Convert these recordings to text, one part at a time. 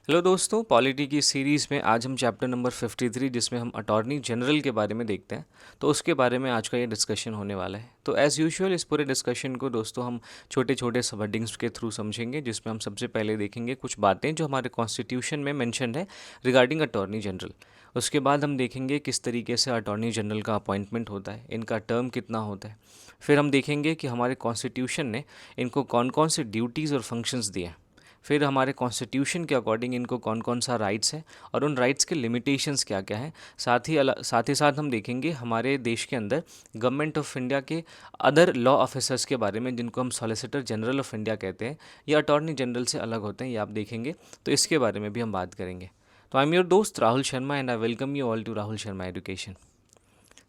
Hello दोस्तों, polity की series में आज हम चैप्टर नंबर 53 जिसमें हम अटॉर्नी जनरल के बारे में देखते हैं। तो उसके बारे में आज का ये डिस्कशन होने वाला है। तो एज़ यूजुअल इस पूरे डिस्कशन को दोस्तों हम छोटे छोटे सबहेडिंग्स के थ्रू समझेंगे, जिसमें हम सबसे पहले देखेंगे कुछ बातें जो हमारे कॉन्स्टिट्यूशन में मेंशन है रिगार्डिंग अटॉर्नी जनरल। उसके बाद हम देखेंगे किस तरीके से अटॉर्नी जनरल का अपॉइंटमेंट होता है, इनका टर्म कितना होता है। फिर हम देखेंगे कि हमारे कॉन्स्टिट्यूशन ने इनको कौन कौन से ड्यूटीज़ और फंक्शंस दिए हैं। फिर हमारे कॉन्स्टिट्यूशन के अकॉर्डिंग इनको कौन कौन सा राइट्स है और उन राइट्स के लिमिटेशंस क्या क्या हैं। साथ ही साथ हम देखेंगे हमारे देश के अंदर गवर्नमेंट ऑफ इंडिया के अदर लॉ ऑफिसर्स के बारे में, जिनको हम सॉलिसिटर जनरल ऑफ इंडिया कहते हैं, या अटॉर्नी जनरल से अलग होते हैं, ये आप देखेंगे। तो इसके बारे में भी हम बात करेंगे। तो आई एम योर दोस्त Rahul Sharma and I welcome you all to Rahul Sharma education.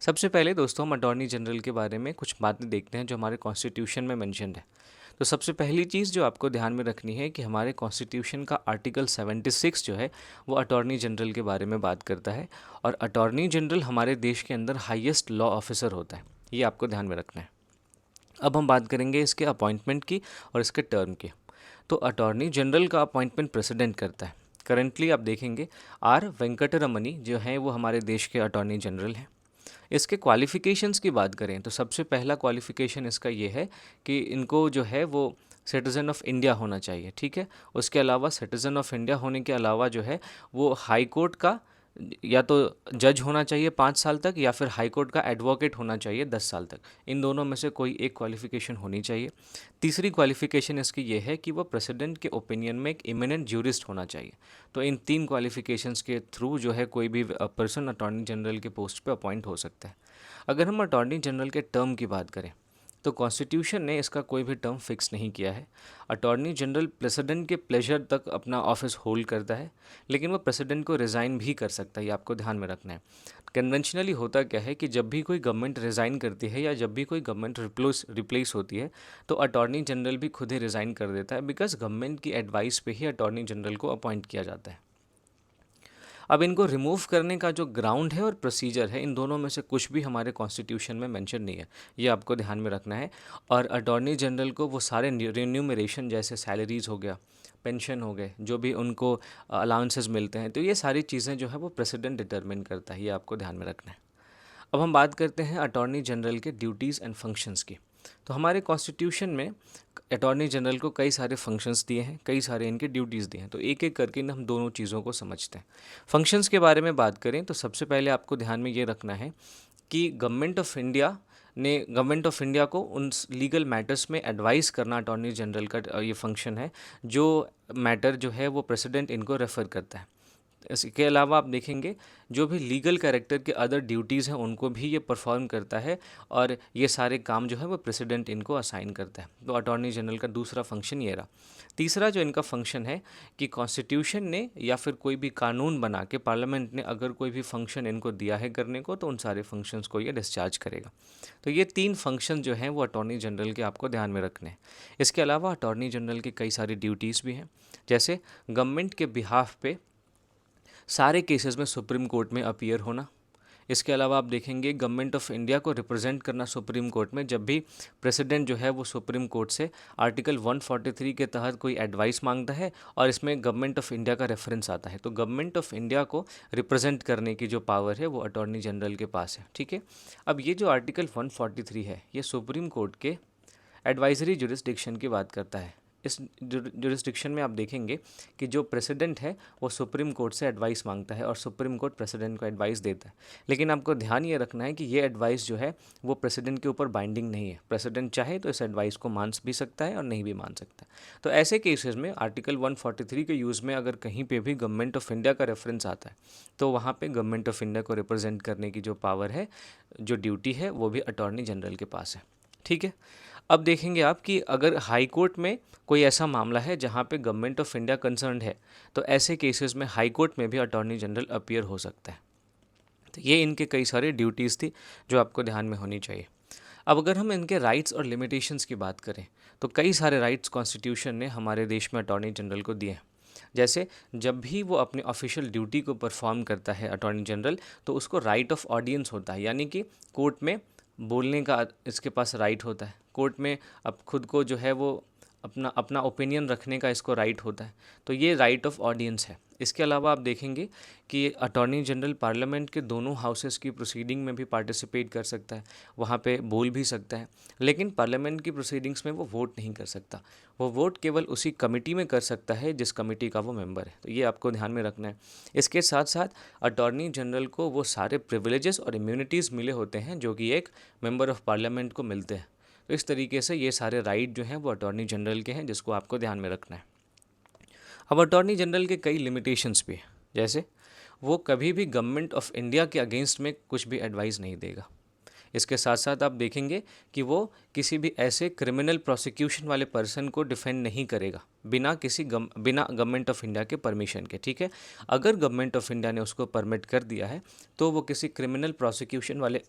सबसे पहले दोस्तों हम अटॉर्नी जनरल के बारे में कुछ बातें देखते हैं जो हमारे कॉन्स्टिट्यूशन में मेंशन्ड है। तो सबसे पहली चीज़ जो आपको ध्यान में रखनी है कि हमारे कॉन्स्टिट्यूशन का आर्टिकल 76 जो है वो अटॉर्नी जनरल के बारे में बात करता है। और अटॉर्नी जनरल हमारे देश के अंदर हाईएस्ट लॉ ऑफिसर होता है, ये आपको ध्यान में रखना है। अब हम बात करेंगे इसके अपॉइंटमेंट की और इसके टर्म की। तो अटॉर्नी जनरल का अपॉइंटमेंट प्रेसिडेंट करता है। करंटली आप देखेंगे आर वेंकटरमणी जो हैं वो हमारे देश के अटॉर्नी जनरल हैं। इसके क्वालिफ़िकेशंस की बात करें तो सबसे पहला क्वालिफ़िकेशन इसका ये है कि इनको जो है वो सिटीज़न ऑफ इंडिया होना चाहिए, ठीक है। उसके अलावा सिटीज़न ऑफ इंडिया होने के अलावा जो है वो हाई कोर्ट का या तो जज होना चाहिए 5 साल तक, या फिर हाई कोर्ट का एडवोकेट होना चाहिए 10 साल तक। इन दोनों में से कोई एक क्वालिफ़िकेशन होनी चाहिए। तीसरी क्वालिफ़िकेशन इसकी ये है कि वो प्रेसिडेंट के ओपिनियन में एक इमिनेंट ज्यूरिस्ट होना चाहिए। तो इन तीन क्वालिफ़िकेशंस के थ्रू जो है कोई भी पर्सन अटॉर्नी जनरल के पोस्ट पे अपॉइंट हो सकता है। अगर हम अटॉर्नी जनरल के टर्म की बात करें तो कॉन्स्टिट्यूशन ने इसका कोई भी टर्म फिक्स नहीं किया है। अटॉर्नी जनरल प्रेसिडेंट के प्लेजर तक अपना ऑफिस होल्ड करता है, लेकिन वो प्रेसिडेंट को रिज़ाइन भी कर सकता है, ये आपको ध्यान में रखना है। कन्वेंशनली होता क्या है कि जब भी कोई गवर्नमेंट रिज़ाइन करती है या जब भी कोई गवर्नमेंट रिप्लेस होती है तो अटॉर्नी जनरल भी खुद ही रिज़ाइन कर देता है, बिकॉज गवर्नमेंट की एडवाइस पे ही अटॉर्नी जनरल को अपॉइंट किया जाता है। अब इनको रिमूव करने का जो ग्राउंड है और प्रोसीजर है, इन दोनों में से कुछ भी हमारे कॉन्स्टिट्यूशन में मेंशन नहीं है, ये आपको ध्यान में रखना है। और अटॉर्नी जनरल को वो सारे रिन्यूमरेशन जैसे सैलरीज हो गया, पेंशन हो गए, जो भी उनको अलाउंसेस मिलते हैं, तो ये सारी चीज़ें जो है वो प्रेसिडेंट डिटरमिन करता है, ये आपको ध्यान में रखना है। अब हम बात करते हैं अटॉर्नी जनरल के ड्यूटीज़ एंड फंक्शंस की। तो हमारे कॉन्स्टिट्यूशन में अटॉर्नी जनरल को कई सारे फंक्शंस दिए हैं, कई सारे इनके ड्यूटीज़ दिए हैं। तो एक एक करके हम दोनों चीज़ों को समझते हैं। फंक्शंस के बारे में बात करें तो सबसे पहले आपको ध्यान में ये रखना है कि गवर्नमेंट ऑफ इंडिया को उन लीगल मैटर्स में एडवाइस करना अटॉर्नी जनरल का ये फंक्शन है। जो मैटर जो है वो प्रेसिडेंट इनको रेफ़र करता है। इसके अलावा आप देखेंगे जो भी लीगल कैरेक्टर के अदर ड्यूटीज़ हैं उनको भी ये परफॉर्म करता है, और ये सारे काम जो है वो प्रेसिडेंट इनको असाइन करता है। तो अटॉर्नी जनरल का दूसरा फंक्शन ये रहा। तीसरा जो इनका फंक्शन है कि कॉन्स्टिट्यूशन ने या फिर कोई भी कानून बना के पार्लियामेंट ने अगर कोई भी फंक्शन इनको दिया है करने को, तो उन सारे फंक्शंस को ये डिस्चार्ज करेगा। तो ये तीन फंक्शन जो हैं वो अटॉर्नी जनरल के आपको ध्यान में रखने हैं। इसके अलावा अटॉर्नी जनरल की कई सारी ड्यूटीज़ भी हैं, जैसे गवर्नमेंट के बिहाफ पे सारे केसेस में सुप्रीम कोर्ट में अपीयर होना। इसके अलावा आप देखेंगे गवर्नमेंट ऑफ इंडिया को रिप्रेजेंट करना सुप्रीम कोर्ट में, जब भी प्रेसिडेंट जो है वो सुप्रीम कोर्ट से आर्टिकल 143 के तहत कोई एडवाइस मांगता है और इसमें गवर्नमेंट ऑफ इंडिया का रेफरेंस आता है, तो गवर्नमेंट ऑफ इंडिया को रिप्रेजेंट करने की जो पावर है वो अटॉर्नी जनरल के पास है, ठीक है। अब ये जो आर्टिकल 143 है ये सुप्रीम कोर्ट के एडवाइजरी जुरिस्डिक्शन की बात करता है। इस जुरिस्डिक्शन में आप देखेंगे कि जो प्रेसिडेंट है वो सुप्रीम कोर्ट से एडवाइस मांगता है और सुप्रीम कोर्ट प्रेसिडेंट को एडवाइस देता है। लेकिन आपको ध्यान ये रखना है कि ये एडवाइस जो है वो प्रेसिडेंट के ऊपर बाइंडिंग नहीं है। प्रेसिडेंट चाहे तो इस एडवाइस को मान भी सकता है और नहीं भी मान सकता। तो ऐसे केसेस में आर्टिकल 143 के यूज़ में अगर कहीं पे भी गवर्नमेंट ऑफ इंडिया का रेफरेंस आता है तो वहाँ पे गवर्नमेंट ऑफ इंडिया को रिप्रेजेंट करने की जो पावर है, जो ड्यूटी है, वो भी अटॉर्नी जनरल के पास है, ठीक है। अब देखेंगे आप कि अगर हाई कोर्ट में कोई ऐसा मामला है जहाँ पे गवर्नमेंट ऑफ इंडिया कंसर्न्ड है, तो ऐसे केसेस में हाई कोर्ट में भी अटॉर्नी जनरल अपीयर हो सकता है। तो ये इनके कई सारे ड्यूटीज़ थी जो आपको ध्यान में होनी चाहिए। अब अगर हम इनके राइट्स और लिमिटेशंस की बात करें तो कई सारे राइट्स कॉन्स्टिट्यूशन ने हमारे देश में अटॉर्नी जनरल को दिए हैं। जैसे जब भी वो अपने ऑफिशियल ड्यूटी को परफॉर्म करता है अटॉर्नी जनरल, तो उसको राइट ऑफ ऑडियंस होता है, यानी कि कोर्ट में बोलने का इसके पास राइट होता है। कोर्ट में अब खुद को जो है वो अपना अपना ओपिनियन रखने का इसको राइट होता है। तो ये राइट ऑफ ऑडियंस है। इसके अलावा आप देखेंगे कि अटॉर्नी जनरल पार्लियामेंट के दोनों हाउसेस की प्रोसीडिंग में भी पार्टिसिपेट कर सकता है, वहाँ पे बोल भी सकता है, लेकिन पार्लियामेंट की प्रोसीडिंग्स में वो वोट नहीं कर सकता। वो वोट केवल उसी कमिटी में कर सकता है जिस कमिटी का वो मेंबर है। तो ये आपको ध्यान में रखना है। इसके साथ साथ अटॉर्नी जनरल को वो सारे प्रिविलेजेस और इम्यूनिटीज़ मिले होते हैं जो कि एक मेंबर ऑफ पार्लियामेंट को मिलते हैं। तो इस तरीके से ये सारे राइट जो हैं वो अटॉर्नी जनरल के हैं, जिसको आपको ध्यान में रखना है। अब अटॉर्नी जनरल के कई लिमिटेशंस भी हैं, जैसे वो कभी भी गवर्नमेंट ऑफ इंडिया के अगेंस्ट में कुछ भी एडवाइस नहीं देगा। इसके साथ साथ आप देखेंगे कि वो किसी भी ऐसे क्रिमिनल प्रोसिक्यूशन वाले पर्सन को डिफेंड नहीं करेगा बिना गवर्नमेंट ऑफ इंडिया के परमिशन के। ठीक है, अगर गवर्नमेंट ऑफ इंडिया ने उसको परमिट कर दिया है तो वो किसी क्रिमिनल प्रोसिक्यूशन वाले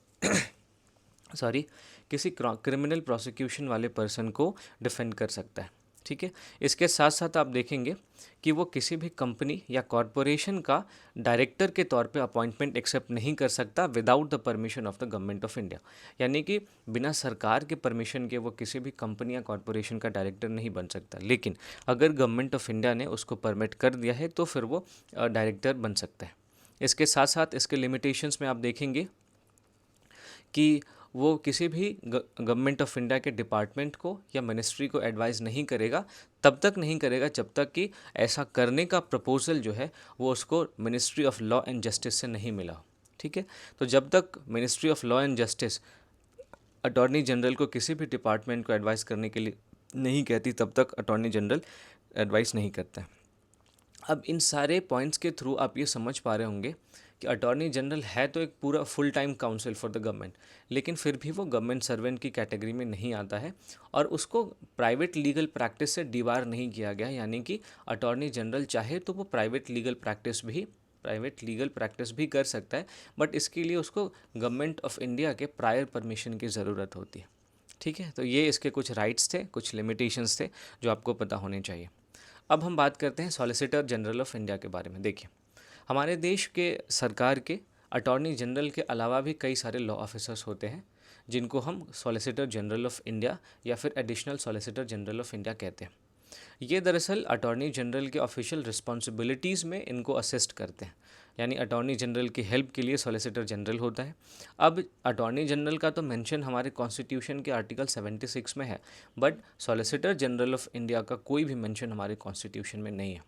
सॉरी किसी क्रिमिनल प्रोसिक्यूशन वाले पर्सन को डिफेंड कर सकता है। ठीक है, इसके साथ साथ आप देखेंगे कि वो किसी भी कंपनी या कॉरपोरेशन का डायरेक्टर के तौर पे अपॉइंटमेंट एक्सेप्ट नहीं कर सकता without the permission of the government of India. यानी कि बिना सरकार के परमिशन के वो किसी भी कंपनी या कॉरपोरेशन का डायरेक्टर नहीं बन सकता, लेकिन अगर गवर्नमेंट ऑफ इंडिया ने उसको परमिट कर दिया है तो फिर वो डायरेक्टर बन सकता है। इसके साथ साथ इसके लिमिटेशंस में आप देखेंगे कि वो किसी भी गवर्नमेंट ऑफ इंडिया के डिपार्टमेंट को या मिनिस्ट्री को एडवाइस नहीं करेगा, तब तक नहीं करेगा जब तक कि ऐसा करने का प्रपोजल जो है वो उसको ministry of law and justice से नहीं मिला हो। ठीक है, तो जब तक ministry of law and justice attorney general को किसी भी डिपार्टमेंट को एडवाइस करने के लिए नहीं कहती, तब तक अटॉर्नी जनरल एडवाइस नहीं करता है। अब इन सारे पॉइंट्स के थ्रू आप ये समझ पा रहे होंगे कि अटॉर्नी जनरल है तो एक पूरा full time council for the government, लेकिन फिर भी वो गवर्नमेंट सर्वेंट की कैटेगरी में नहीं आता है और उसको प्राइवेट लीगल प्रैक्टिस से डिबार नहीं किया गया। यानी कि अटॉर्नी जनरल चाहे तो वो प्राइवेट लीगल प्रैक्टिस भी कर सकता है, बट इसके लिए उसको गवर्नमेंट ऑफ इंडिया के प्रायर परमिशन की ज़रूरत होती है। ठीक है, तो ये इसके कुछ राइट्स थे, कुछ लिमिटेशंस थे जो आपको पता होने चाहिए। अब हम बात करते हैं सॉलिसिटर जनरल ऑफ इंडिया के बारे में। देखिए, हमारे देश के सरकार के अटॉर्नी जनरल के अलावा भी कई सारे लॉ ऑफिसर्स होते हैं जिनको हम सॉलिसिटर जनरल ऑफ इंडिया या फिर additional solicitor general of India कहते हैं। ये दरअसल अटॉर्नी जनरल के ऑफिशियल रिस्पॉन्सिबिलिटीज़ में इनको असिस्ट करते हैं, यानी अटॉर्नी जनरल की हेल्प के लिए सॉलिसिटर जनरल होता है। अब अटॉर्नी जनरल का तो मेंशन हमारे कॉन्स्टिट्यूशन के आर्टिकल 76 में है, but solicitor general of India का कोई भी मेंशन हमारे कॉन्स्टिट्यूशन में नहीं है।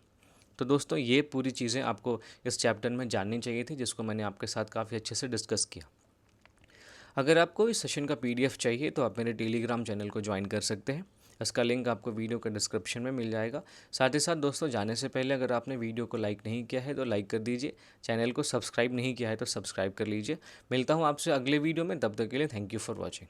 तो दोस्तों, ये पूरी चीज़ें आपको इस चैप्टर में जाननी चाहिए थी, जिसको मैंने आपके साथ काफ़ी अच्छे से डिस्कस किया। अगर आपको इस सेशन का पीडीएफ चाहिए तो आप मेरे टेलीग्राम चैनल को ज्वाइन कर सकते हैं। इसका लिंक आपको वीडियो के डिस्क्रिप्शन में मिल जाएगा। साथ ही साथ दोस्तों, जाने से पहले अगर आपने वीडियो को लाइक नहीं किया है तो लाइक कर दीजिए, चैनल को सब्सक्राइब नहीं किया है तो सब्सक्राइब कर लीजिए। मिलता हूँ आपसे अगले वीडियो में, तब तक के लिए थैंक यू फॉर वॉचिंग।